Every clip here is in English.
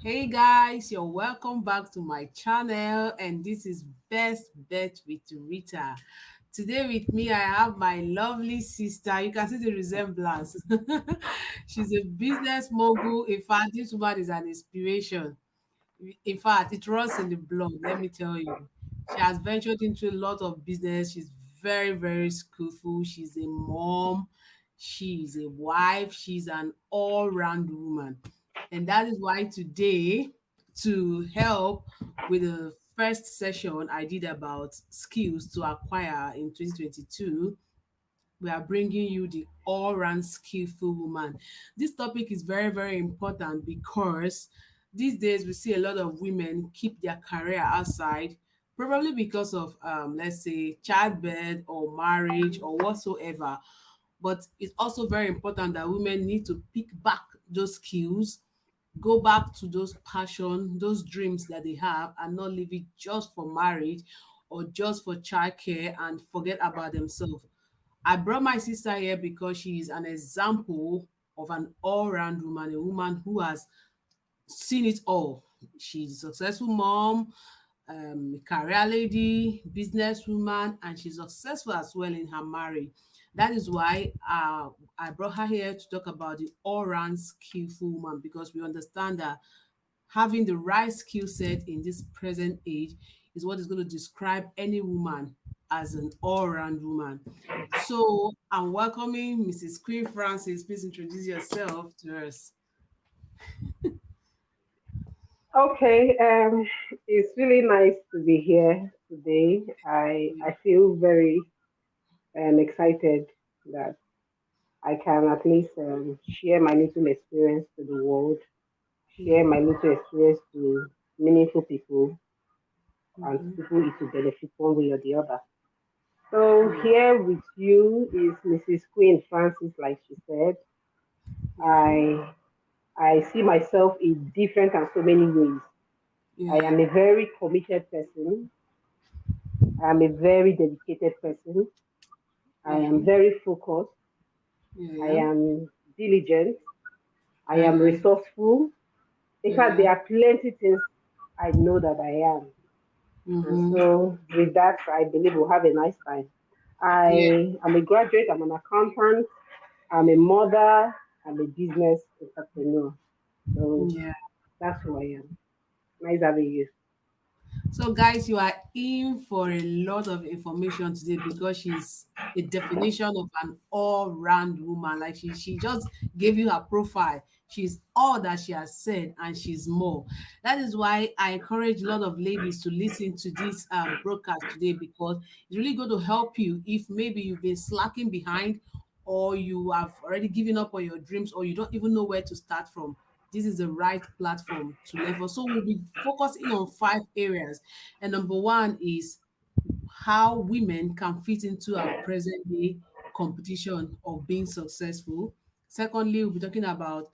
Hey guys, you're welcome back to my channel, and this is Best Bet with Rita. Today with me, I have my lovely sister. You can see the resemblance. She's a business mogul. In fact, this woman is an inspiration. In fact, it runs in the blood, let me tell you. She has ventured into a lot of business. She's very, very skillful. She's a mom. She's a wife. She's an all-round woman. And that is why today, to help with the first session I did about skills to acquire in 2022, we are bringing you the all-round skillful woman. This topic is very, very important because these days we see a lot of women keep their career outside, probably because of, let's say, childbirth or marriage or whatsoever. But it's also very important that women need to pick back those skills, go back to those passion, those dreams that they have, and not leave it just for marriage or just for childcare and forget about themselves. I brought my sister here because she is an example of an all-round woman, a woman who has seen it all. She's a successful mom, a career lady, businesswoman, and she's successful as well in her marriage. That is why I brought her here to talk about the all-round skillful woman, because we understand that having the right skill set in this present age is what is going to describe any woman as an all-round woman. So I'm welcoming Mrs. Queen Francis. Please introduce yourself to us. Okay, it's really nice to be here today. I feel very excited that I can at least share my little experience to the world, Yeah. share my little experience to meaningful people, and Mhm. people it will benefit one way or the other. So Yeah. here with you is Mrs. Queen Francis, like she said. Yeah. I see myself in different and so many ways. I Yeah. am a very committed person. I am a very dedicated person. I Yeah. am very focused. I Yeah. am diligent. I am Yeah. resourceful. In fact, Yeah. there are plenty things I know that I am. And Mm-hmm. so, with that, I believe we'll have a nice time. Yeah. I am a graduate, I'm an accountant, I'm a mother, I'm a business entrepreneur. So, Yeah. that's who I am. Nice having you. So, guys, you are in for a lot of information today because she's a definition of an all-round woman. Like she just gave you her profile. She's all that she has said, and she's more. That is why I encourage a lot of ladies to listen to this broadcast today, because it's really going to help you if maybe you've been slacking behind, or you have already given up on your dreams, or you don't even know where to start from. This is the right platform to level. So we'll be focusing on 5 areas. And number one is how women can fit into our present day competition of being successful. Secondly, we'll be talking about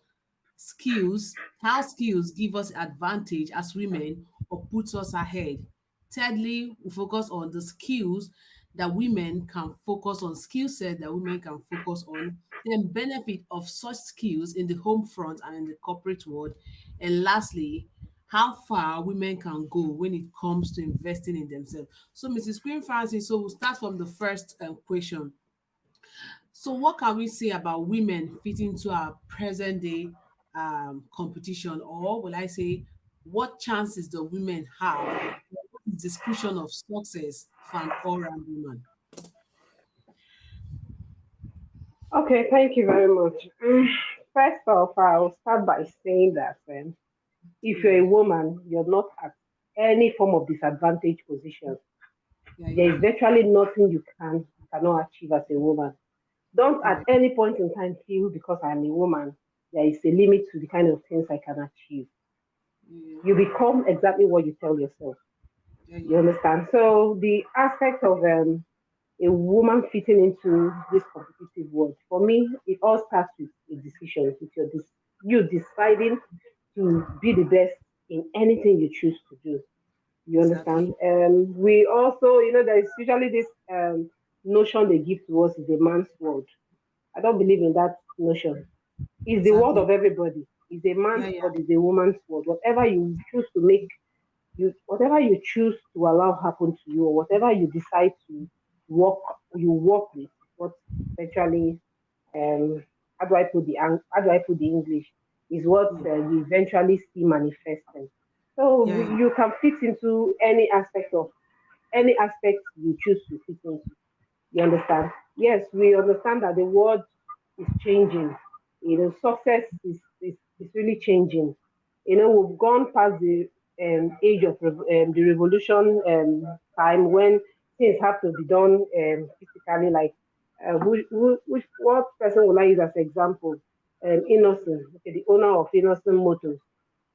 skills, how skills give us advantage as women or puts us ahead. Thirdly, we focus on the skills that women can focus on, skill set that women can focus on, then benefit of such skills in the home front and in the corporate world. And lastly, how far women can go when it comes to investing in themselves. So, Mrs. Queen Francis, so we'll start from the first question. So what can we say about women fitting into our present day competition? Or will I say, what chances do women have? What is description of success for an all-round woman? Okay, thank you very much. First off, I'll start by saying that if you're Yeah, a woman, you're not at any form of disadvantaged position. yeah, There yeah, is virtually nothing cannot achieve as a woman. Don't yeah, at any point in time feel because I'm a woman, there is a limit to the kind of things I can achieve. yeah, You become exactly what you tell yourself. yeah, You yeah. understand? So the aspect of a woman fitting into this competitive world, for me, it all starts with a decision, with you deciding to be the best in anything you choose to do. You Exactly. understand? We also, there is usually this notion they give to us is a man's world. I don't believe in that notion. It's the word Exactly. of everybody. It's a man's Yeah, yeah, world, it's a woman's world. Whatever you choose to make whatever you choose to allow happen to you, or whatever you decide to work work with, is what eventually how do I put the English, is what yeah, you eventually see manifesting. So yeah, you can fit into any aspect you choose to fit into. You understand? Yes, we understand that the world is changing. Success is really changing. We've gone past the age of the revolution time when things have to be done physically. Like, what person will I use as example? Innocent, okay, the owner of Innocent Motors.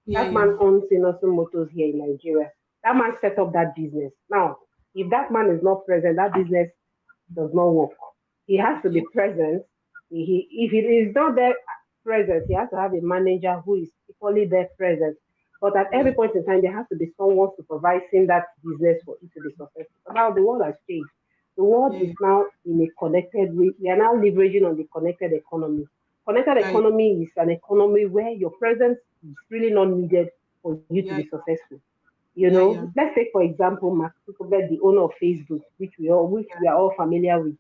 yeah, That yeah. man owns Innocent Motors here in Nigeria. That man set up that business. Now, if that man is not present, that business does not work. He has to be Okay. present. If he is not there present, he has to have a manager who is equally there present. But at Yeah, every point in time, there has to be someone supervising that business for it to be successful. So now the world has changed. The world yeah, is yeah, now in a connected way. We are now leveraging on the connected economy. Connected yeah, economy is an economy where your presence is really not needed for you to be yeah, successful. yeah, yeah, Let's take for example Mark Zuckerberg, the owner of Facebook, which we are all familiar with.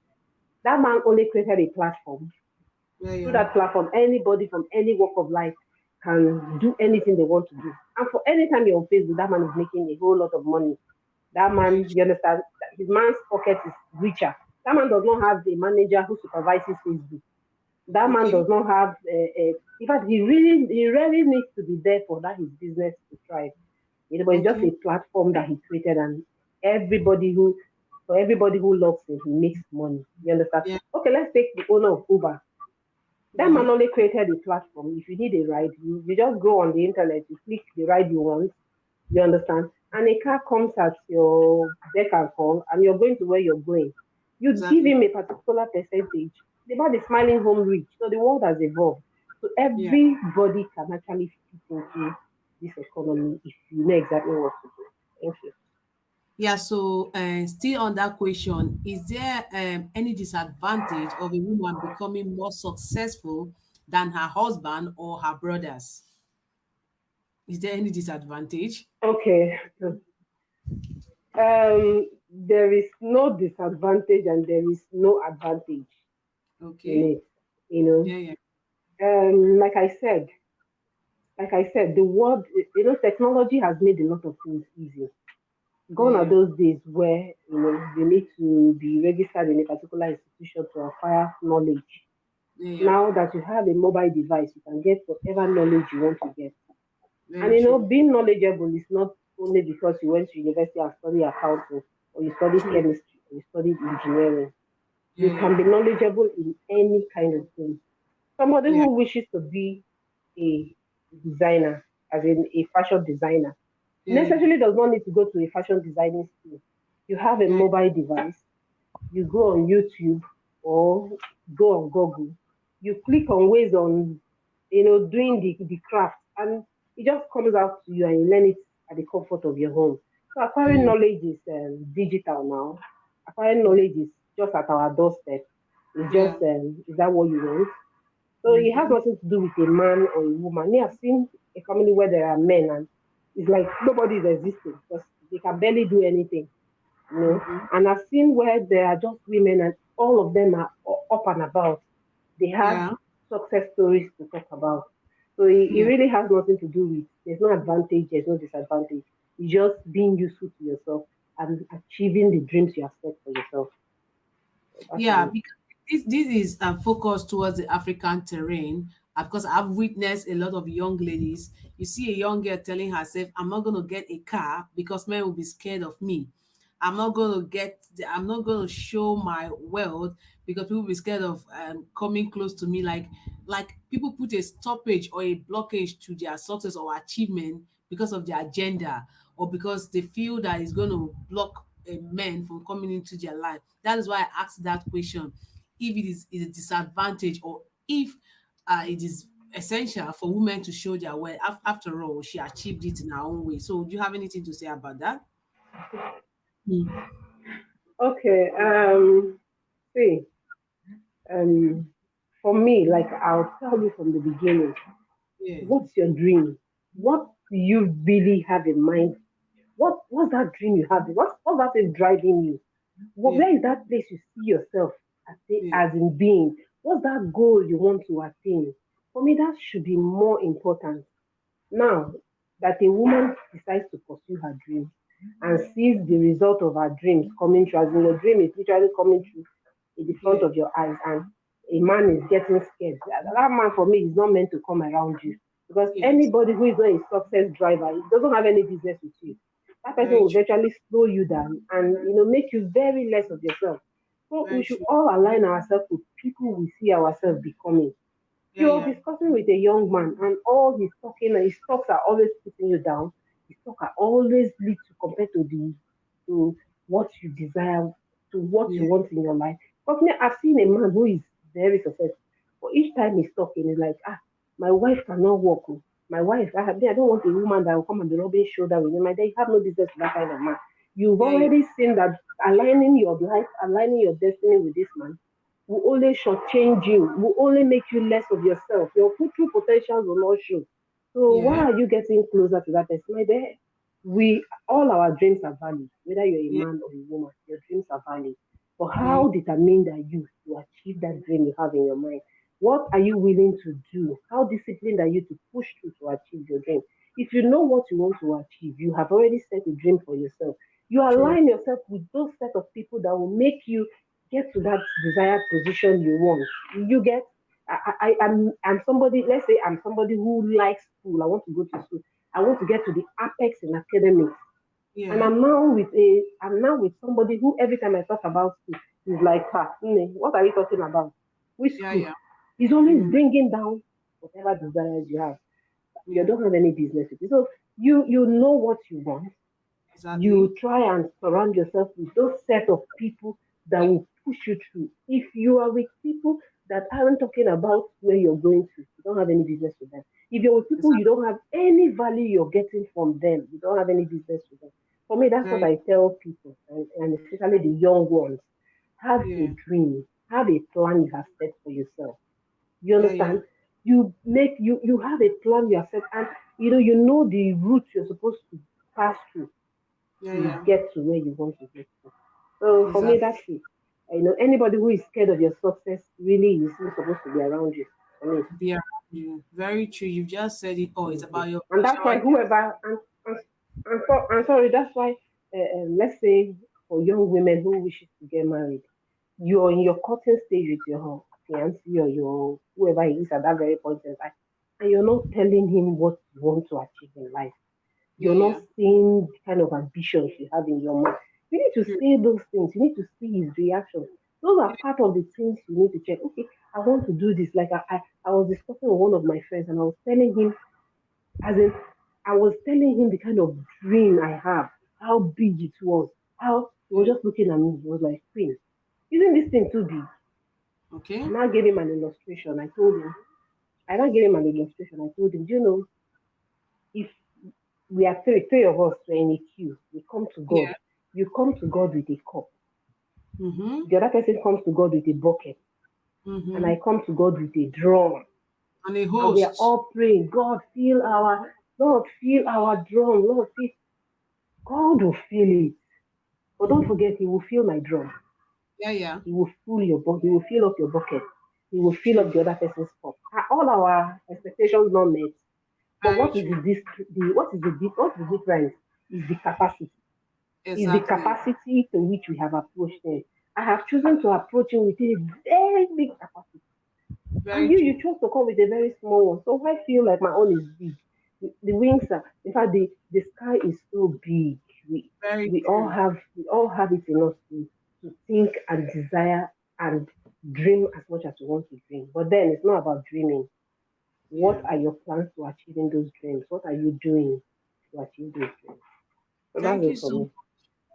That man only created a platform. yeah, Through yeah. that platform, anybody from any walk of life can do anything they want to do. And for any time you're on Facebook, that man is making a whole lot of money. That Very man, you understand, his man's pocket is richer. That man does not have a manager who supervises Facebook. That true. man Okay. does not have in fact, he really needs to be there for that his business to thrive. But it's just Okay. a platform that he created, and everybody who for everybody who loves him, he makes money. You understand? Yeah, Okay, let's take the owner of Uber. That yeah, man only created a platform. If you need a ride, you just go on the internet, you click the ride you want. You understand? And a car comes at your beck and call, and you're going to where you're going. You give exactly. him a particular percentage. The man is smiling home rich. So the world has evolved. So Yeah. everybody can actually fit into this economy if you know exactly what to do. Thank you. Yeah, so still on that question, is there any disadvantage of a woman becoming more successful than her husband or her brothers? Is there any disadvantage? Okay. There is no disadvantage and there is no advantage in Okay. it. You know, Yeah, yeah, um, like I said, the world, technology has made a lot of things easy. yeah, Gone are yeah, those days where you need to be registered in a particular institution to acquire knowledge. yeah, yeah. Now that you have a mobile device, you can get whatever knowledge you want to get. And Very true. being knowledgeable is not only because you went to university and studied accounting, or you studied True. chemistry, or you studied engineering. Yeah, You yeah, can be knowledgeable in any kind of thing. Somebody yeah, who wishes to be a designer, as in a fashion designer, yeah, yeah, necessarily does not need to go to a fashion designing school. You have a yeah, mobile device, you go on YouTube or go on Google, you click on ways on, doing the craft, and it just comes out to you and you learn it at the comfort of your home. So acquiring yeah, knowledge is digital now. Acquiring yeah, knowledge is just at our doorstep. It's just, yeah. is that what you want? So it has Mm-hmm. nothing to do with a man or a woman. Me, I've seen a family where there are men and it's like nobody is existing because they can barely do anything. Mm-hmm. And I've seen where there are just women and all of them are up and about. They have Yeah, success stories to talk about. So it yeah. really has nothing to do with, there's no advantage, there's no disadvantage. It's just being useful to yourself and achieving the dreams you have set for yourself. So that's Yeah, me. because this is focused towards the African terrain. Because I've witnessed a lot of young ladies. You see a young girl telling herself, "I'm not going to get a car because men will be scared of me. I'm not going to show my wealth because people will be scared of coming close to me." Like people put a stoppage or a blockage to their success or achievement because of their gender, or because they feel that it's going to block a men from coming into their life. That is why I asked that question. If it is a disadvantage, or if it is essential for women to show their worth. After all, she achieved it in her own way. So do you have anything to say about that? Mm. Okay. See, um, for me, like I'll tell you from the beginning, Yeah. What's your dream? What do you really have in mind? What's that dream you have? What's that thing driving you? Yeah. Where is that place you see yourself Yeah. as in being? What's that goal you want to attain? For me, that should be more important. Now that a woman decides to pursue her dreams and sees the result of her dreams coming true, as in your dream is literally coming true in the front Yeah. of your eyes, and a man is getting scared, that man for me is not meant to come around you. Because Yes. anybody who is not a success driver, it doesn't have any business with you. That person Very will true. virtually slow you down and make you very less of yourself. So we Very should true. all align ourselves with people we see ourselves becoming. Yeah. You are Yeah. discussing with a young man, and all he's talking, his talks are always putting you down. His talk are always lead to compare to what you desire, to what Yeah. you want in your life. But me, I've seen a man who is very successful. But each time he's talking, he's like, my wife cannot walk. Oh. My wife, I don't want a woman that will come and be rubbing shoulder with me. My dad, you have no business with that kind of man. You've Yeah. Yeah. already seen that aligning your life, aligning your destiny with this man will only shortchange you, will only make you less of yourself. Your true potentials will not show. So why Yeah. are you getting closer to that person? My dear, we all our dreams are valid, whether you're a Yeah. man or a woman, your dreams are valid. But Very. how determined are you to achieve that dream you have in your mind? What are you willing to do? How disciplined are you to push through to achieve your dream? If you know what you want to achieve, you have already set a dream for yourself. You True. align yourself with those set of people that will make you get to that desired position you want. You get I'm somebody, let's say I'm somebody who likes school. I want to go to school. I want to get to the apex in academics. And Yeah. I'm now with somebody who every time I talk about school, he's like, what are you talking about? Which Yeah. school? Yeah. He's always Mm. bringing down whatever desires you have. You Yeah. don't have any business with it. So you know what you want, Exactly. you try and surround yourself with those set of people that will push you through. If you are with people that aren't talking about where you're going to, you don't have any business with them. If you're with people you Exactly. don't have any value you're getting from them, you don't have any business with them. For me, that's what Very. I tell people, and especially the young ones. Have a Yeah. dream, have a plan you have set for yourself. You Yeah. Yeah. understand? You have a plan you have set, and you know the route you're supposed to pass through Yeah. to Yeah. get to where you want to get to. So for me, Exactly. that's it. Anybody who is scared of your success really is not supposed to be around you. For me. Be around you. Very true. You just said it all. It's Hmm. about your And that's why vision. whoever and sorry, that's why let's say for young women who wishes to get married, you're in your courting stage with your fiancé or your whoever he is at that very point in time, and you're not telling him what you want to achieve in life. Yeah. You're not Yeah. seeing the kind of ambitions you have in your mind. You need to True. say those things. You need to see his reaction. Those are part of the things you need to check. Okay, I want to do this. Like I was discussing with one of my friends, and I was telling him, as in, I was telling him the kind of dream I have, how big it was, how he was Yeah. just looking at me. He was like, Queen, isn't this thing too big? I Okay. now gave him an illustration. I now gave him an illustration. I told him, do you know, if we are three of us were in a queue, we come to God. Yeah. You come to God with a cup. Mm-hmm. The other person comes to God with a bucket. And Mm-hmm. I come to God with a drum. And a And we are host. all praying, Lord, feel our drum. Lord, feel. God will feel it. But don't Mm-hmm. forget, He will feel my drum. Yeah. Yeah. He will fill your bucket. He will fill up your bucket. He will fill up True. the other person's cup. Are all our expectations not met? But Very true. what is the difference? Is the capacity. Is the Exactly. capacity to which we have approached him. I have chosen to approach him with a very big capacity. And Very you true. chose to come with a very small one. So I feel like my own is big. The wings are, in fact, the sky is so big. We Very true. we all have it in us to think and desire and dream as much as we want to dream. But then it's not about dreaming. What Yeah. are your plans to achieving those dreams? What are you doing to achieve those dreams? So that's Thank you it for so me.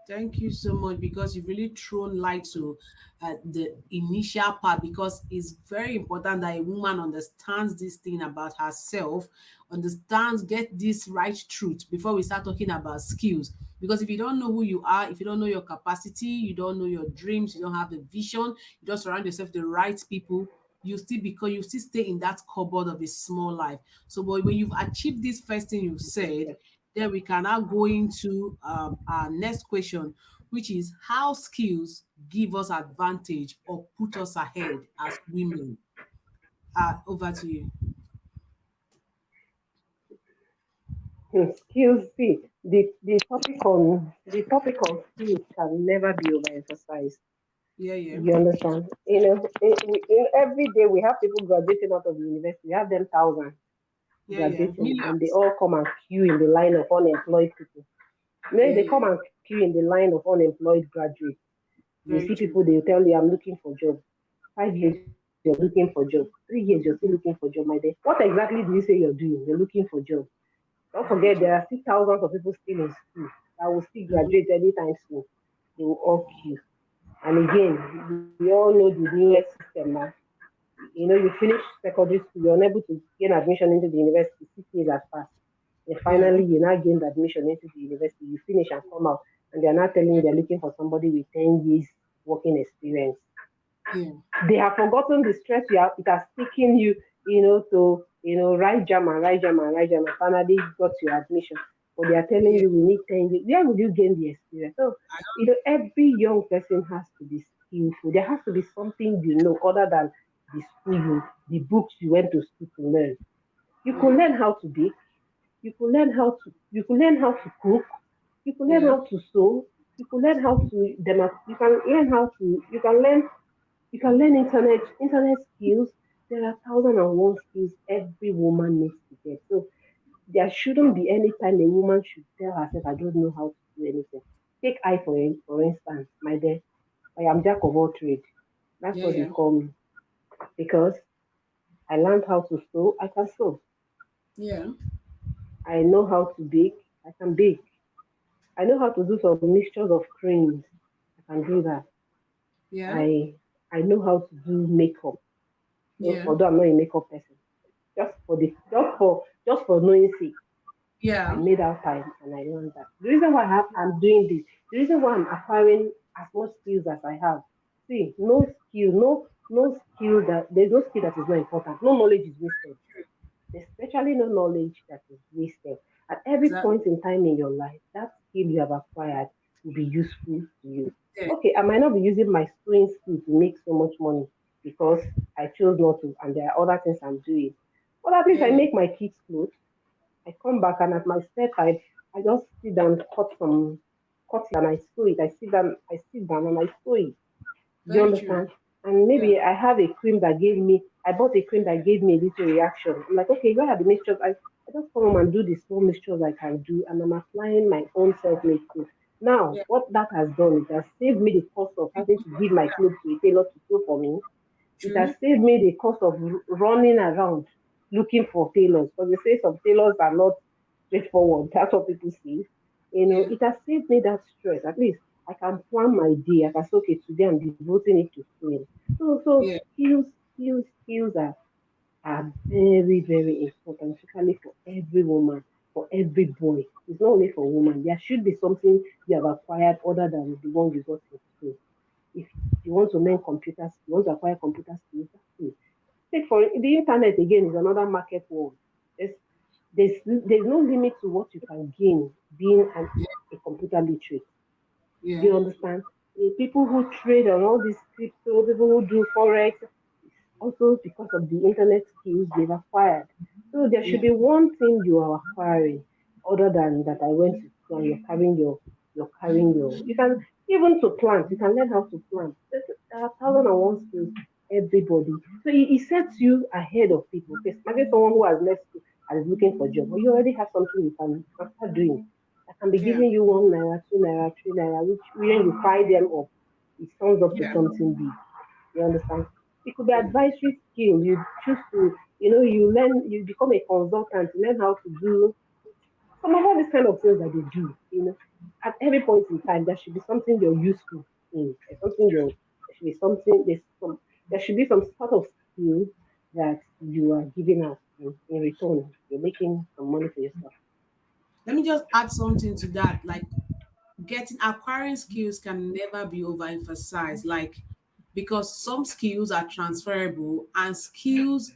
Thank you so much because you've really thrown light to the initial part because it's very important that a woman understands this thing about herself, understands, get this right truth before we start talking about skills. Because if you don't know who you are, if you don't know your capacity, you don't know your dreams, you don't have the vision, you don't surround yourself with the right people, you still, because you still stay in that cupboard of a small life. So but when you've achieved this first thing you said, Yes. then we can now go into our next question, which is how skills give us advantage or put us ahead as women. Over to you. Skills, see, the topic on skills can never be overemphasized. Yeah, yeah, You understand? Every day we have people graduating out of the university. We have them thousands yeah, yeah. graduating, and they Millions. all come and queue in the line of unemployed people. Then Yeah, they yeah. come and queue in the line of unemployed graduates. You Very see true. people, they tell you, I'm looking for job. 5 years you're looking for job. 3 years you're still looking for job, my dear. What exactly do you say you're doing? You're looking for job. Don't forget, Very there are true. still thousands of people still in school that will still Mm-hmm. graduate anytime soon. They will all queue. And again, we all know the newest system now. You finish secondary school, you're unable to gain admission into the university. 6 years has passed. And Yeah, finally, you now gained admission into the university. You finish and come out, and they're not telling you yeah, they're looking for somebody with 10 years working experience. yeah, They have forgotten the stress it has taken you, to write jam and write jam and write jam and finally got your admission. But they are telling yeah. you we need 10 years. Where would you gain the experience? So, I every young person has to be skillful. There has to be something other than the books you went to school to learn. You don't. could Yeah, learn how to bake. You could learn how to cook. You could learn yeah, how to sew. You could learn how to you can learn how to you can learn internet skills. There are thousand and one skills every woman needs to get. So there shouldn't be any time a woman should tell herself, I don't know how to do anything. Take I for instance, my dear. I am jack of all trades. That's yeah, what they yeah, call me. Because I learned how to sew, I can sew. yeah, I know how to bake, I can bake. I know how to do some mixtures of creams, I can do that. yeah, I I know how to do makeup. yeah, Although I'm not a makeup person. Just for knowing sake, I yeah, made out time and I learned that. The reason why I'm doing this, the reason why I'm acquiring as much skills as I have. See, there's no skill that is not important. No knowledge is wasted. Especially no knowledge that is wasted. At every exactly. point in time in your life, that skill you have acquired will be useful to you. Yeah, Okay, I might not be using my sewing skill to make so much money because I chose not to, and there are other things I'm doing. But at least yeah, I yeah, make my kids clothes. I come back and at my spare time, I just sit down, cut it, and I sew it. I sit down and I sew it. You very true. understand? And Yeah, maybe I bought a cream that gave me a little reaction. I'm like, okay, where are the mixtures? I just come home and do the small mixtures I can do, and I'm applying my own self-made clothes. Now, yeah, what that has done, it has saved me the cost of having to give my clothes to a tailor to sew for me. It has true. saved me the cost of running around looking for tailors because they say some tailors are not straightforward. That's what people say. Yeah, It has saved me that stress. At least I can plan my day. I can say, okay, today I'm devoting it to sewing. So yeah, skills are very, very important, especially for every woman, for every boy. It's not only for women. There should be something you have acquired other than the one you got in school. If you want to learn computers, you want to acquire computer skills, that's good. Take for the internet again is another market world. There's there's no limit to what you can gain being yeah, a computer literate. Do yeah, you understand? People who trade on all these crypto, people who do forex, also because of the internet skills they've acquired. So there should yeah, be one thing you are acquiring other than that I went to school and you're carrying your you can even to plant, you can learn how to plant. There are thousand and one skills everybody. So it sets you ahead of people. Okay, imagine someone who has left school and is looking for a job, but you already have something you can start doing. I can be yeah, giving you 1 naira, 2 naira, 3 naira, which when you fry them up, it sums up to yeah, something big. You understand? It could be yeah, advisory skill. You choose to, you become a consultant, you learn how to do some of all these kind of things that they do. At every point in time, there should be something you're useful in. There should be something, there should be some sort of skill that you are giving out in return. You're making some money for yourself. let me just add something to that. Like, getting acquiring skills can never be overemphasized. Like, because some skills are transferable and skills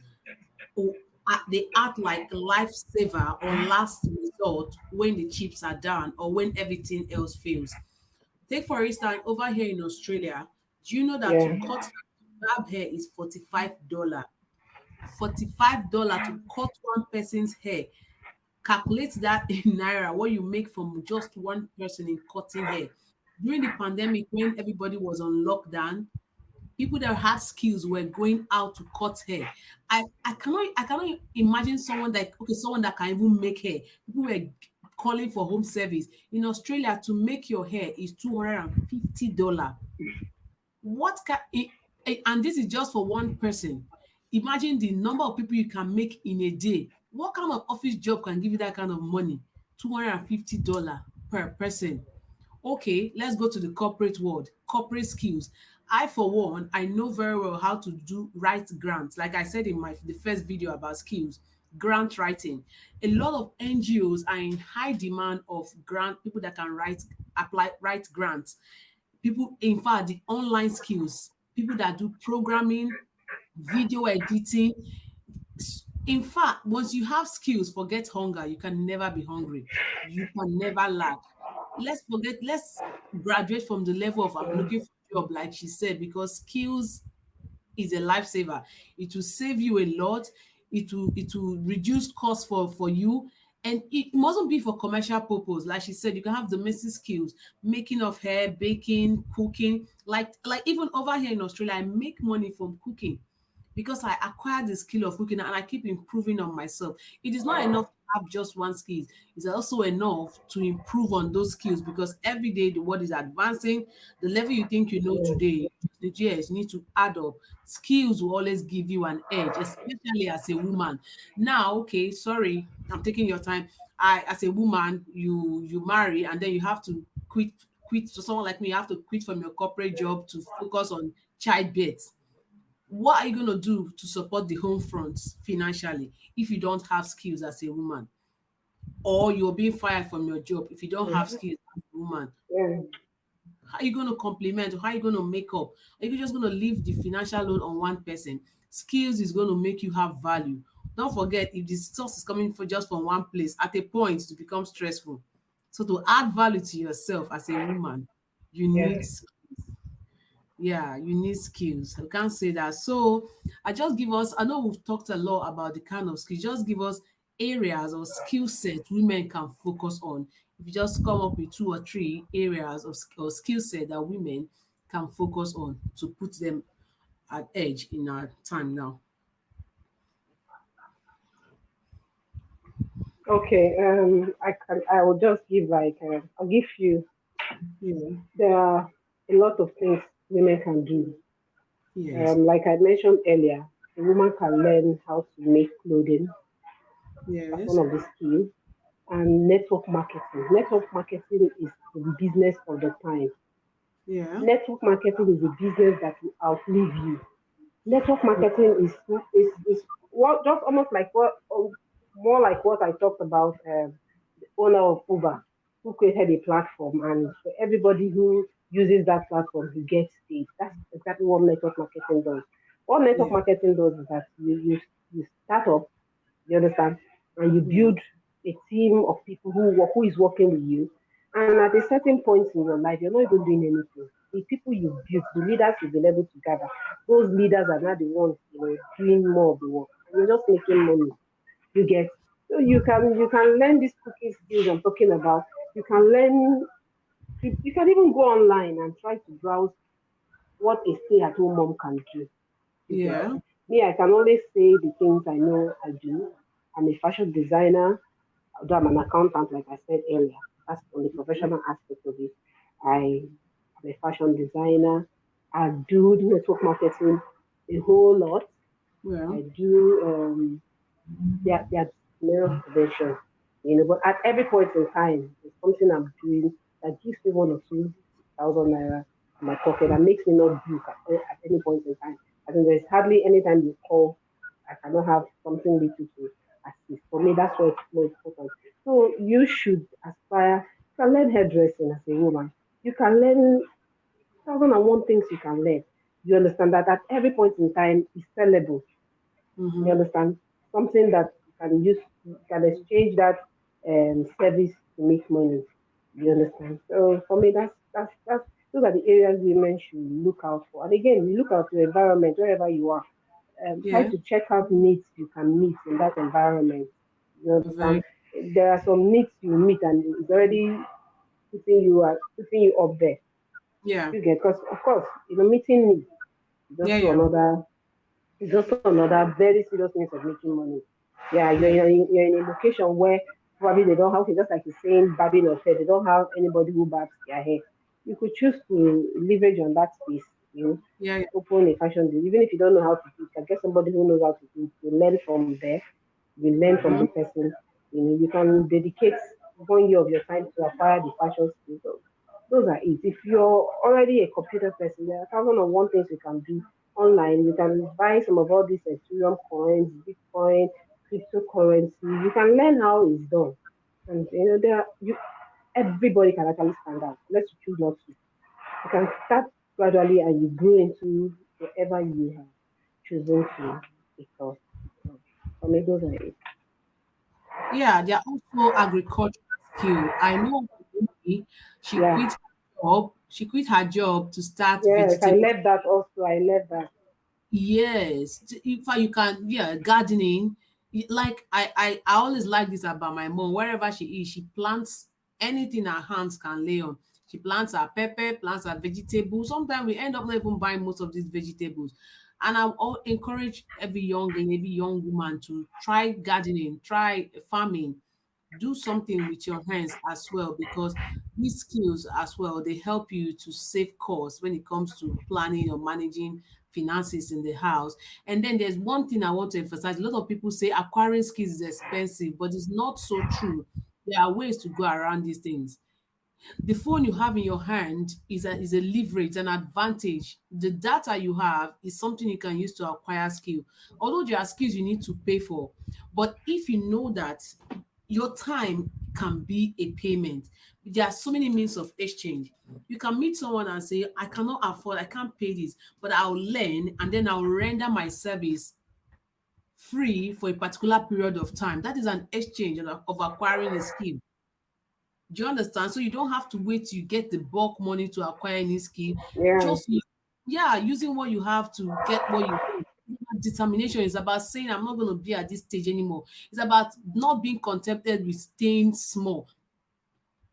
they act like lifesaver or last resort when the chips are down or when everything else fails. Take for instance, over here in Australia, do you know that to Yeah, cut barb hair is $45? $45 to cut one person's hair. Calculate that in naira, what you make from just one person in cutting hair. During the pandemic, when everybody was on lockdown, people that had skills were going out to cut hair. I cannot imagine someone like okay, someone that can even make hair. People were calling for home service. In Australia, to make your hair is $250. What can and this is just for one person. Imagine the number of people you can make in a day. What kind of office job can give you that kind of money? $250 per person. Okay, let's go to the corporate world, corporate skills. I, for one, I know very well how to do write grants. Like I said in my the first video about skills, grant writing. A lot of NGOs are in high demand of grant people that can write grants. People, in fact, the online skills, people that do programming, video editing. In fact, once you have skills, forget hunger. You can never be hungry. You can never lack. Let's graduate from the level of I'm looking for a job, like she said, because skills is a lifesaver. It will save you a lot. It will reduce cost for you. And it mustn't be for commercial purpose. Like she said, you can have domestic skills, making of hair, baking, cooking. Like even over here in Australia, I make money from cooking because I acquired the skill of cooking and I keep improving on myself. It is not enough to have just one skill. It's also enough to improve on those skills because every day the world is advancing. The level you think you know yeah, today, the years need to add up. Skills will always give you an edge, especially as a woman. Now, okay, sorry, I'm taking your time. As a woman, you marry and then you have to quit. So someone like me, you have to quit from your corporate job to focus on childbirth. What are you going to do to support the home front financially if you don't have skills as a woman, or you're being fired from your job if you don't have yeah, skills as a woman? yeah. How are you going to complement, or how are you going to make up? Are you just going to leave the financial load on one person? Skills is going to make you have value. Don't forget, if the source is coming for just from one place, at a point it becomes stressful. So to add value to yourself as a woman, you Yeah. need, yeah, you need skills. I can't say that. So I just give us, I know we've talked a lot about the kind of skills, just give us areas or skill sets women can focus on. If you just come up with two or three areas of or skill set that women can focus on to put them at edge in our time now. Okay. I will just give like I'll give you. Yeah. There are a lot of things women can do. Yes. Like I mentioned earlier, a woman can learn how to make clothing. That's one Yes. of the skills. And network marketing. Network marketing is the business of the time. Yeah. Network marketing is a business that will outlive you. Network marketing is what just almost like what more like what I talked about the owner of Uber who created a platform and for everybody who uses that platform he gets paid. That's exactly what network marketing does. What network Yeah. marketing does is that you start up, you understand, and you Yeah. build a team of people who is working with you. And at a certain point in your life, you're not even doing anything. The people you built, the leaders you've been able to gather, those leaders are not the ones doing more of the work. And you're just making money. You get so you can learn these cooking skills I'm talking about. You can learn. You can even go online and try to browse what a stay-at-home mom can do. You get Yeah. me. I can only say the things I know I do. I'm a fashion designer. Although I'm an accountant, like I said earlier, that's on the professional aspect of it. I'm a fashion designer. I do network marketing a whole lot. Well, I do their male prevention, but at every point in time, there's something I'm doing that gives me 1 or 2 thousand naira in my pocket that makes me not broke at any point in time. I think there's hardly any time you call, I cannot have something little to assist. For me, that's why it's more important. So you should aspire. You can learn hairdressing as a woman. You can learn 1,001 things you can learn. You understand that at every point in time is sellable. You Mm-hmm. understand? Something that you can use, you can exchange that service to make money. You understand? So for me, that's those are the areas women should look out for. And again, you look out your environment wherever you are. Try Yeah. to check out needs you can meet in that environment. You understand? Very. There are some needs you meet, and it's already putting you up there. Yeah. You get because of course, meeting needs is Yeah. also Yeah. another it's also another very serious means of making money. Yeah, Yeah. you're in a location where probably they don't have, okay, just like you're saying, barbing of hair, they don't have anybody who barbs their hair. You could choose to leverage on that space, Yeah. open a fashion deal. Even if you don't know how to do it, you can get somebody who knows how to do it. You learn from there, you learn from the Mm-hmm. person. You can dedicate 1 year of your time to acquire the fashion skills. So those are it. If you're already a computer person, there are thousand and one things you can do online. You can buy some of all these Ethereum coins, Bitcoin, cryptocurrency. You can learn how it's done. And there are, you everybody can actually stand out. Let's choose not to. You can start gradually and you grow into whatever you have chosen to become. So for me, those are it. Yeah, there are also agricultural skill. I know a lady, she Yeah. quit her job. She quit her job to start Yes, I vegetable. left that also. I left that. Yes, in fact, you can. Yeah, gardening. Like I always like this about my mom. Wherever she is, she plants anything her hands can lay on. She plants her pepper, plants her vegetables. Sometimes we end up not even buying most of these vegetables. And I will encourage every young girl, every young woman to try gardening, try farming, do something with your hands as well, because these skills as well, they help you to save costs when it comes to planning or managing finances in the house. And then there's one thing I want to emphasize. A lot of people say acquiring skills is expensive, but it's not so true. There are ways to go around these things. The phone you have in your hand is a leverage, an advantage. The data you have is something you can use to acquire skill. Although there are skills you need to pay for, but if you know that your time can be a payment, there are so many means of exchange. You can meet someone and say, I cannot afford, I can't pay this, but I'll learn and then I'll render my service free for a particular period of time. That is an exchange of acquiring a skill. Do you understand? So you don't have to wait till you get the bulk money to acquire any skill. Yeah, Just yeah, using what you have to get what you want. It's about determination. It's about saying I'm not going to be at this stage anymore. It's about not being contented with staying small.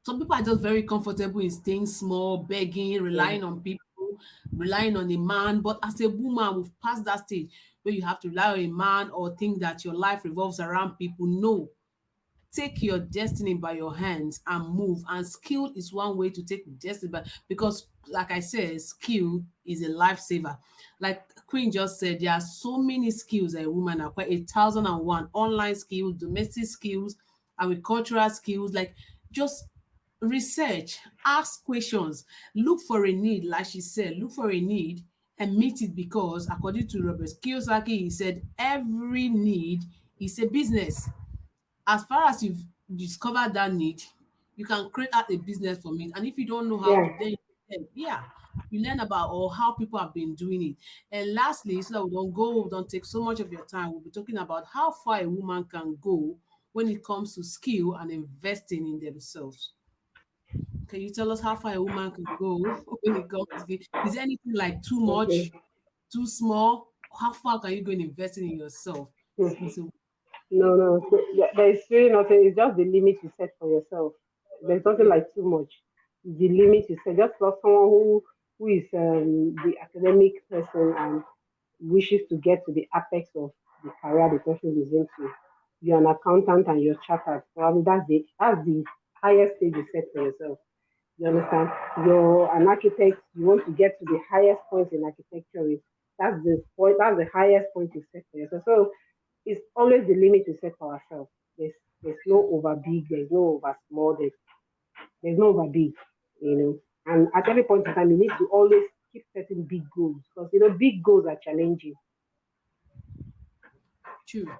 Some people are just very comfortable in staying small, begging, yeah, relying on people, relying on a man. But as a woman, we've passed that stage where you have to rely on a man or think that your life revolves around people. No, take your destiny by your hands and move. And skill is one way to take destiny by, because like I said, skill is a lifesaver. Like Queen just said, there are so many skills that a woman acquire, 1,001 online skills, domestic skills, agricultural skills, like just research, ask questions, look for a need, like she said, look for a need and meet it, because according to Robert Kiyosaki, he said every need is a business. As far as you've discovered that need, you can create out a business from it. And if you don't know how yeah. to, then yeah, you learn about or how people have been doing it. And lastly, so that we don't take so much of your time, we'll be talking about how far a woman can go when it comes to skill and investing in themselves. Can you tell us how far a woman can go when it comes to skill? Is there anything like too Okay. much, too small? How far can you go in investing in yourself? Mhm. So No, no. So, yeah, there is really nothing. It's just the limit you set for yourself. There's nothing yeah, like too much. The limit you set. Just for someone who is the academic person and wishes to get to the apex of the career the person is into. You're an accountant and you're chartered. Probably that's the highest stage you set for yourself. You understand? You're an architect, you want to get to the highest point in architecture. That's the point, that's the highest point you set for yourself. So it's always the limit we set for ourselves. There's no over big, there's no over small, there's no over big, you know. And at every point in time, you need to always keep setting big goals because big goals are challenging. true.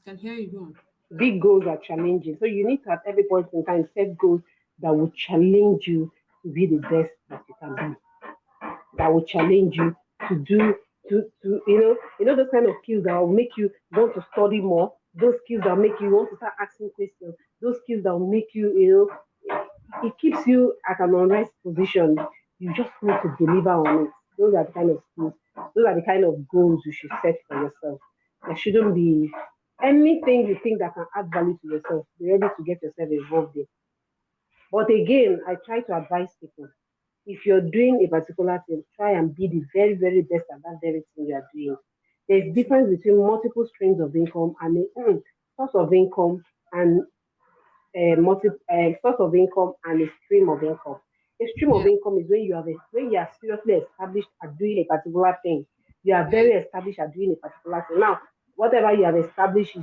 Can hear you go on. Big goals are challenging. So you need to at every point in time set goals that will challenge you to be the best that you can be. that will challenge you to do to those kind of skills that will make you want to study more, those skills that will make you want to start asking questions, those skills that will make you, it keeps you at an unrest position. You just need to deliver on it. Those are the kind of skills, those are the kind of goals you should set for yourself. There shouldn't be anything you think that can add value to yourself. Be ready to get yourself involved in. But again, I try to advise people, if you're doing a particular thing, try and be the very, very best at that very thing you are doing. There's True. difference between multiple streams of income and a source of income and source of income and a stream of income. A stream of Yeah. income is when you are seriously established at doing a particular thing. You are Yeah. very established at doing a particular thing. Now, whatever you have established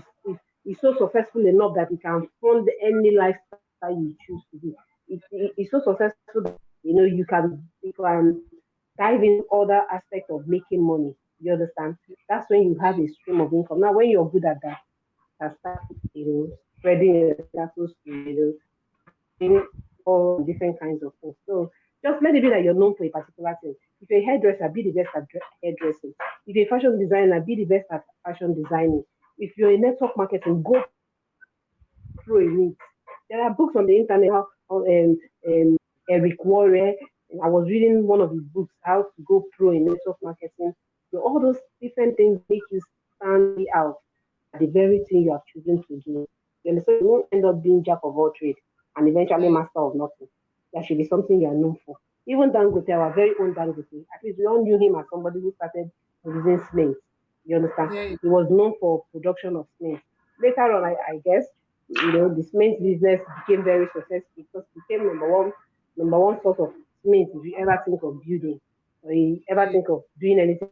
is so successful enough that it can fund any lifestyle you choose to do. It's so successful that you can dive into other aspects of making money. You understand? That's when you have Yeah. a stream of income. Now, when you're good at that, can start, spreading your tentacles to, doing all different kinds of things. So just let it be that you're known for a particular thing. If you're a hairdresser, be the best at hairdressing. If you're a fashion designer, be the best at fashion designing. If you're a network marketing, go pro in it. There are books on the internet how Eric Warren. I was reading one of his books, How to Go Pro in Network Marketing. All those different things that make you stand out at the very thing you are choosing to do. You understand? You won't end up being jack of all trades and eventually Yeah. master of nothing. That should be something you are known for. Even Dangote, our very own Dangote, at least we all knew him as somebody who started producing cement. You understand? Yeah. He was known for production of cement. Later on, I guess, the cement business became very successful because it became number one source of cement if you ever think of building or you ever Yeah. think of doing anything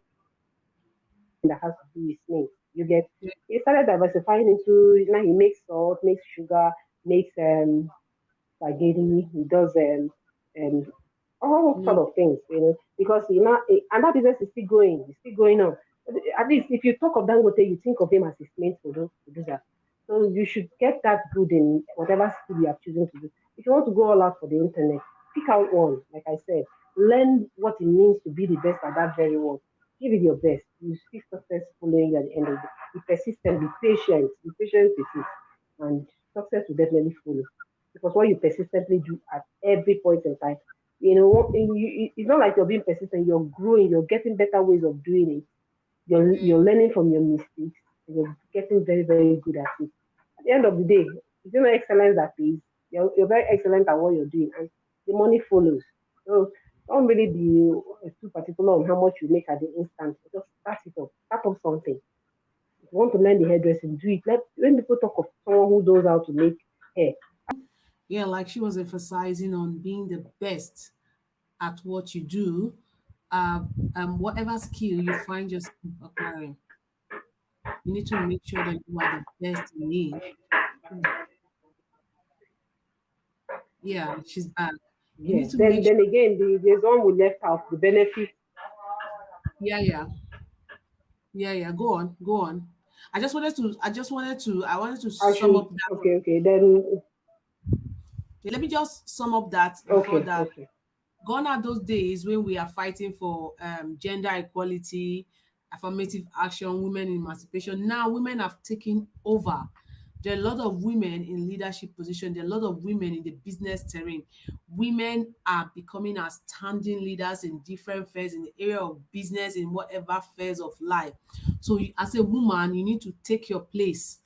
that has to do with cement. You get he started Yeah. diversifying into now he makes salt, makes sugar, makes spaghetti. He does um all sort of No. things, because and that business is still going. It's still going on. At least if you talk of Dangote, you think of him as a cement producer. So you should get that good in whatever skill you are choosing to do. If you want to go all out for the internet, pick out one. Like I said, learn what it means to be the best at that very one. Give it your best. You see success following you at the end of the day. Be persistent, be patient with it, and success will definitely follow. Because what you persistently do at every point in time, it's not like you're being persistent, you're growing, you're getting better ways of doing it. Yeah. You're learning from your mistakes, and you're getting very, very good at it. At the end of the day, it's not excellence that pays. You're very excellent at what you're doing, and the money follows. So don't really be too particular on how much you make at the instant. Just start it up. Start up something. If you want to learn the hairdressing, do it. When people talk of someone who knows how to make hair, Yeah. Like she was emphasizing on being the best at what you do. Uh, whatever skill you find yourself acquiring, you need to make sure that you are the best in it. Mm. Yeah, she's back. You yeah. need to Then make then sure. again, there's one we left out, the benefit. Yeah, yeah, yeah, yeah. Go on, go on. I wanted to I sum should up that. okay. Then Let me just sum up that before okay, that. okay. Gone are those days when we are fighting for gender equality, affirmative action, women emancipation. Now women have taken over. There are a lot of women in leadership position. There are a lot of women in the business terrain. Women are becoming outstanding leaders in different fields in the area of business, in whatever phase of life. So as a woman, you need to take your place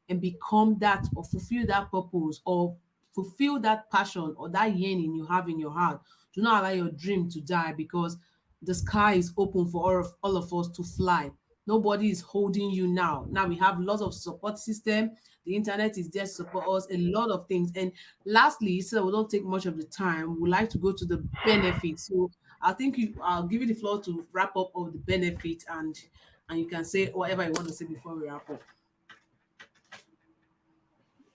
and become that or fulfill that purpose or fulfill that passion or that yearning you have in your heart. Do not allow your dream to die because the sky is open for all of us to fly. Nobody is holding you now. Now we have lots of support system. The internet is there to support us, a lot of things. And lastly, so we don't take much of the time, we like to go to the benefits. So I'll give you the floor to wrap up of the benefit and you can say whatever you want to say before we wrap up.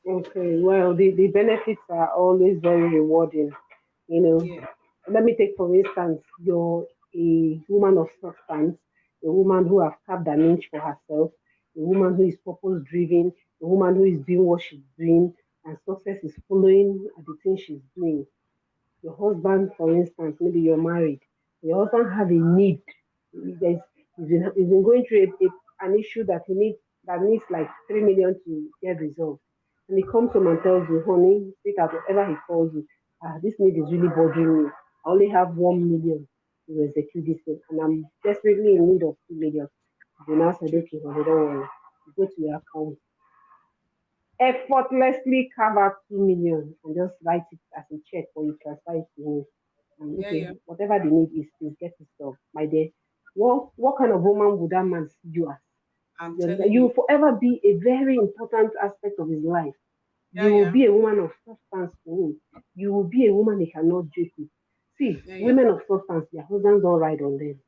Okay, well, the benefits are always very rewarding. You know, Yeah. let me take for instance, you're a woman of substance, a woman who have carved an inch for herself, a woman who is purpose driven, a woman who is doing what she's doing, and success is following at the thing she's doing. Your husband, for instance, maybe you're married. Your husband have a need. He's been going through an issue that needs like 3 million to get resolved. And he comes home and tells you, honey, speak out whatever he calls you. This need is really bothering me. I only have 1 million to execute this thing, and I'm desperately in need of 2 million. You now said, True. okay, honey, don't worry. You go to your account, effortlessly carve out 2 million and just write it as a check or you transfer it to him. And Yeah, okay, yeah. whatever the need is, please get it solved. My dear, what kind of woman would that man see you as? I'm You telling understand? You you. will forever be a very important aspect of his life. Yeah, You will yeah. be a woman of substance to him. You will be a woman he cannot joke with. See, Yeah, yeah. women of substance, their husbands don't ride on them.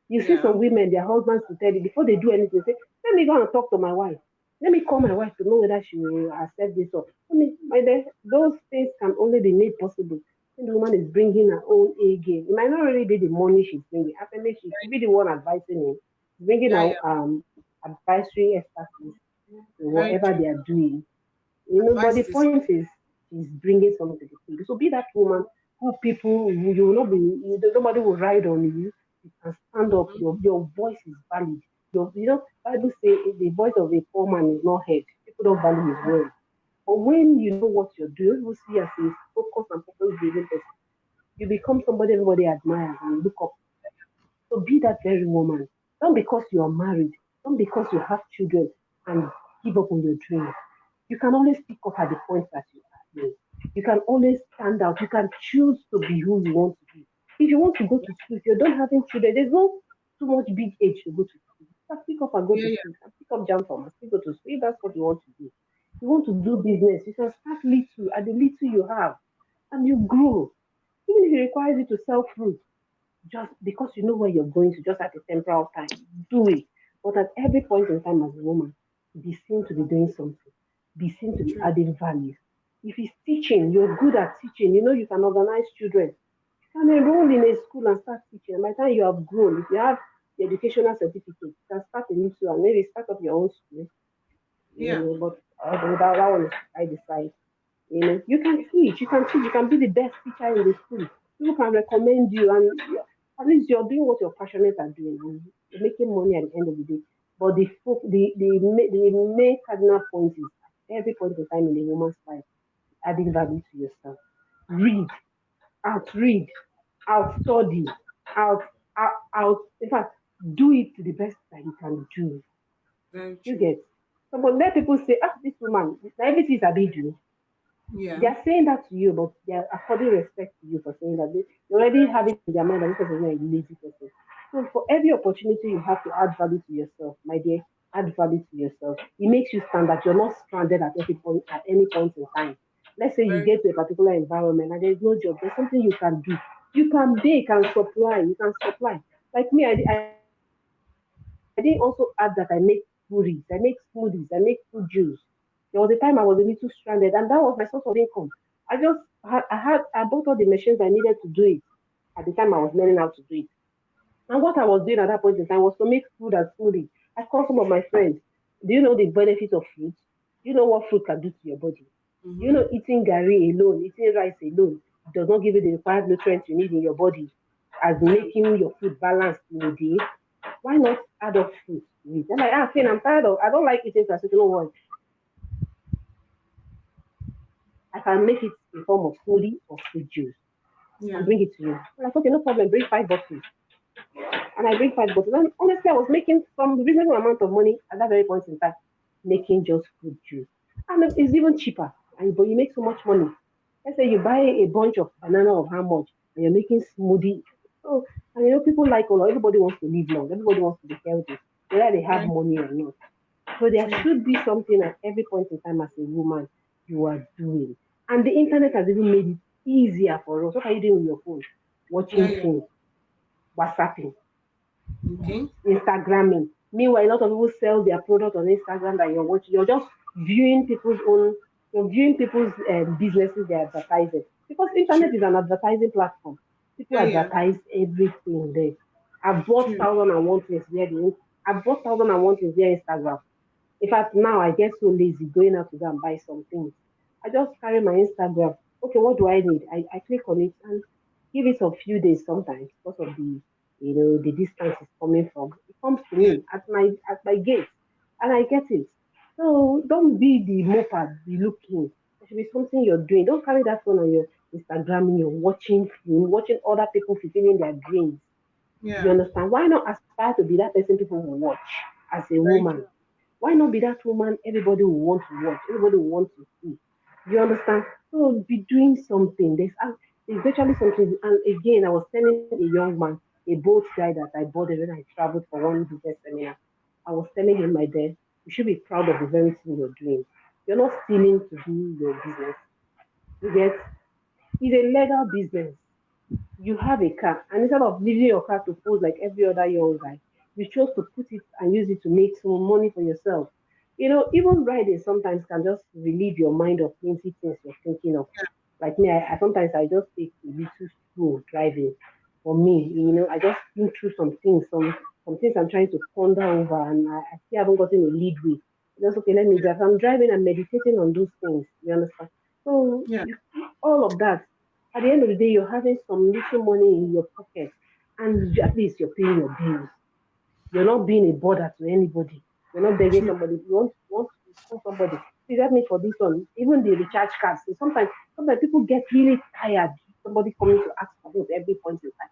You see Yeah. some women, their husbands will tell you before they do anything, say, let me go and talk to my wife. Let me call my wife to know whether she will accept this or my dear, those things can only be made possible when the woman is bringing her own A game. It might not really be the money she's bringing. Actually, she could be the one advising him, bringing Yeah, her yeah. advisory expertise to Very whatever true. they are doing. But Advice the is point is, she's bringing something to the table. So be that woman who people you will not be, nobody will ride on you. You can stand up. mm-hmm. Your voice is valid. Bible say the voice of a poor man is not heard. People don't value his word. But when you know what you're doing, you see as a focus and purpose driven person, you become somebody everybody admires and look up. So be that very woman. Not because you are married, not because you have children and give up on your dreams. You can always pick up at the point that you are in. You can always stand out. You can choose to be who you want to be. If you want to go to school, if you're done having children, there's no too much big age to go to school. You can pick up and go Yeah, to yeah. school. You can pick up jam from and still go to school if that's what you want to do. You want to do business, you can start little at the little you have and you grow. Even if it requires you to sell fruit, just because you know where you're going to, just at a temporal time, do it. But at every point in time as a woman, be seen to be doing something, be seen to be True. adding value. If it's teaching, you're good at teaching, you know you can organize children. You can enroll in a school and start teaching. And by the time you have grown, if you have the educational certificate, you can start a little and maybe start up your own school. Yeah. But that one is I decide. You can be the best teacher in the school. People can recommend you, and at least you're doing what you're passionate at doing, and you're making money at the end of the day. But the main cardinal point is at every point in time in a woman's life, adding value to yourself. Read, read, out study, out. In fact, do it to the best that you can do. Very You true. get. So, but let people say, this woman, everything is a big do. They Yeah. are saying that to you, but they are according respect to you for saying that they already have it in their mind that this person is not a lazy person. So for every opportunity you have to add value to yourself, my dear, add value to yourself. It makes you stand that you're not stranded at any point in time. Let's say you Very get to a particular environment and there's no job, there's something you can do. You can bake and supply, you can supply. Like me, I didn't also add that I make puris, I make smoothies, I make fruit juice. There was a time I was a little stranded, and that was my source of income. I bought all the machines I needed to do it at the time I was learning how to do it. And what I was doing at that point in time was to make food and smoothie. I called some of my friends. Do you know the benefit of fruit? Do you know what fruit can do to your body? Do you mm-hmm. know eating gari alone, eating rice alone does not give you the required nutrients you need in your body as Yeah. making your food balanced in a day? Why not add up fruit to it? I'm like, Finn, I don't like eating traditional one. I can make it in form of smoothie or fruit juice and Yeah. bring it to you. I'm like, okay, no problem, bring 5 bottles. And I bring 5 bottles. And honestly, I was making some reasonable amount of money at that very point in time, making just fruit juice. And it's even cheaper. But you make so much money. Let's say you buy a bunch of banana of how much, and you're making smoothie. So, and people like all, everybody wants to live long, everybody wants to be healthy, whether they have Very money or not. So there true. should be something at every point in time as a woman you are doing. And the internet has even made it easier for us. What are you doing with your phone? Yeah, Watching yeah. films, WhatsApping, Okay. Instagramming. Meanwhile, a lot of people sell their product on Instagram that you're watching. Viewing people's own, you're viewing people's businesses they're advertising. Because True. internet is an advertising platform. People Yeah, yeah. advertise everything there. I bought True. thousand and one things via I bought thousand and one things via Instagram. In fact, now I get so lazy going out to go and buy some things. I just carry my Instagram. Okay, what do I need? I click on it and Give it a few days sometimes because of the distance it's coming from. It comes to Yeah. me at my gate, and I get it. So don't be the moped, be looking. There should be something you're doing. Don't carry that phone on your Instagram, you're watching film, watching other people fulfilling their dreams. You Yeah. understand? Why not aspire to be that person people will watch as a Very woman? true. Why not be that woman everybody will want to watch, everybody will want to see? You understand? So be doing something. There's actually something. And again, I was telling a young man, a boat guy that I boarded when I traveled for one business seminar. I was telling him, my dear, you should be proud of the very thing you're doing. You're not stealing to do your business. You get it's a legal business. You have a car, and instead of leaving your car to pose like every other young guy, you chose to put it and use it to make some money for yourself. Even riding sometimes can just relieve your mind of plenty things you're thinking of. Like me, I sometimes I just take a little slow driving. For me, I just think through some things I'm trying to ponder over, and I still haven't gotten a lead way. Just okay, let me drive. I'm driving and meditating on those things. You understand? So Yeah. all of that, at the end of the day, you're having some little money in your pocket, and at least you're paying your bills. You're not being a bother to anybody. You're not begging True. somebody. You want to call somebody. Please help me for this one. Even the recharge cards. So sometimes people get really tired. Somebody coming to ask for things every point in time.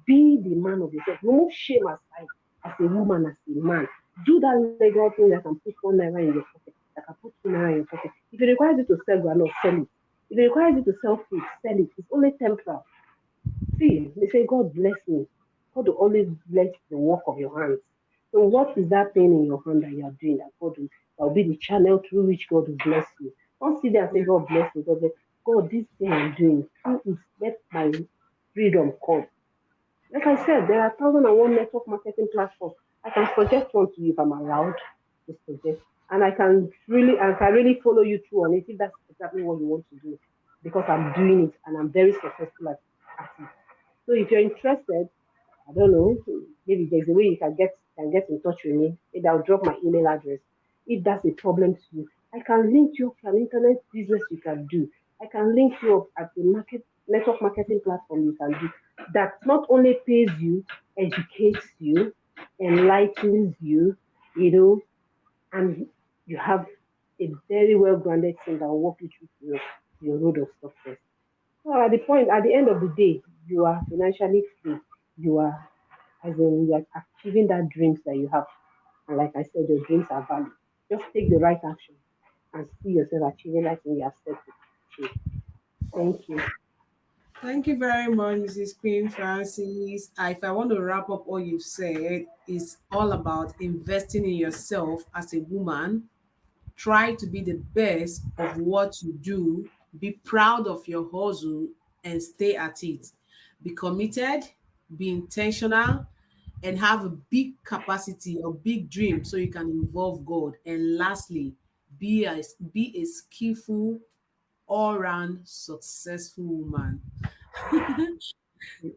Be the man of yourself. Remove shame aside as a woman, as a man. Do that legal thing that can put 1 naira in your pocket, that can put 2 naira in your pocket. If it requires you to sell granite, sell it. If it requires you to sell food, sell it. It's only temporal. See, they say God bless me. God will always bless the work of your hands. So what is that thing in your hand that you are doing that will be the channel through which God will bless you? Don't sit there and say, Yeah. God bless me. God, this thing I'm doing, through it, let my freedom come. Like I said, there are 1,001 network marketing platforms. I can suggest one to you if I'm allowed to suggest. And I can really follow you through on it if that's exactly what you want to do. Because I'm doing it and I'm very successful at it. So if you're interested, I don't know, maybe there's a way you can get in touch with me. Maybe I'll drop my email address. If that's a problem to you, I can link you up to an internet business you can do. I can link you up at the network marketing platform you can do that not only pays you, educates you, enlightens you, you know, and you have a very well grounded team that will walk you through your road of success. So at the end of the day, you are financially free. You are, as in, you are achieving that dreams that you have. And like I said, your dreams are valid. Just take the right action and see yourself achieving that thing you have set to achieve. Thank you. Thank you very much, Mrs. Queen Francis. If I want to wrap up what you've said, it's all about investing in yourself as a woman. Try to be the best of what you do. Be proud of your hustle and stay at it. Be committed, be intentional, and have a big capacity or big dream so you can involve God. And lastly, be a skillful, all-round successful woman.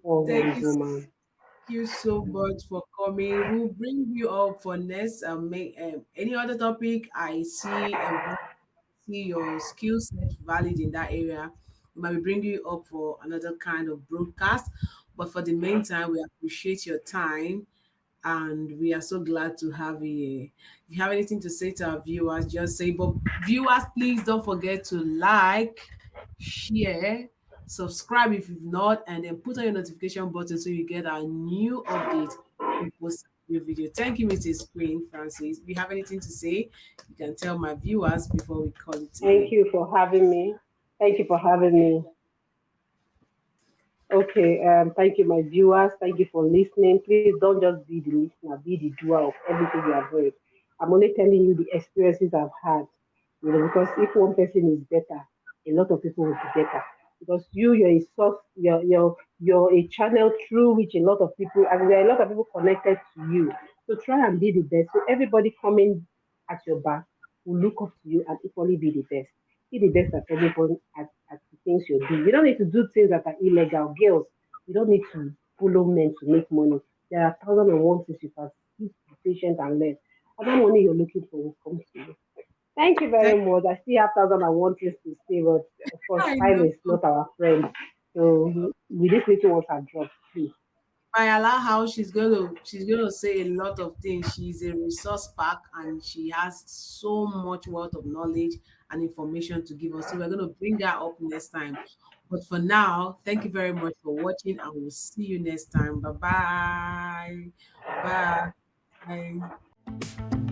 All Thank right, you woman. so much for coming. We'll bring you up for next. Any other topic I see your skill set valid in that area. We might be bringing you up for another kind of broadcast. But for the meantime, we appreciate your time and we are so glad to have you here. If you have anything to say to our viewers, just say. But viewers, please don't forget to like, share, subscribe if you've not, and then put on your notification button so you get our new update. We post a new video. Thank you, Mrs. Queen Francis. If you have anything to say, you can tell my viewers before we call it a Thank day. you for having me. Thank you for having me. Okay, thank you, my viewers. Thank you for listening. Please don't just be the listener, be the doer of everything you have heard. I'm only telling you the experiences I've had, because if one person is better, a lot of people will be better. Because you're a source, you're a channel through which a lot of people, and there are a lot of people connected to you. So try and be the best. So everybody coming at your back will look up to you and equally be the best. Be the best at everyone at the things you do. You don't need to do things that are illegal. Girls, you don't need to follow men to make money. There are 1,001 things you can sit, be patient and learn. And that money you're looking for will come to you. Thank you very Thank much. I still have 1,001 things to say, but of course, I time know. is not our friend. So with this little ones are dropped, please. I allow how she's gonna say a lot of things. She's a resource pack and she has so much wealth of knowledge and information to give us. So we're gonna bring her up next time. But for now, thank you very much for watching and we'll see you next time. Bye bye. Bye.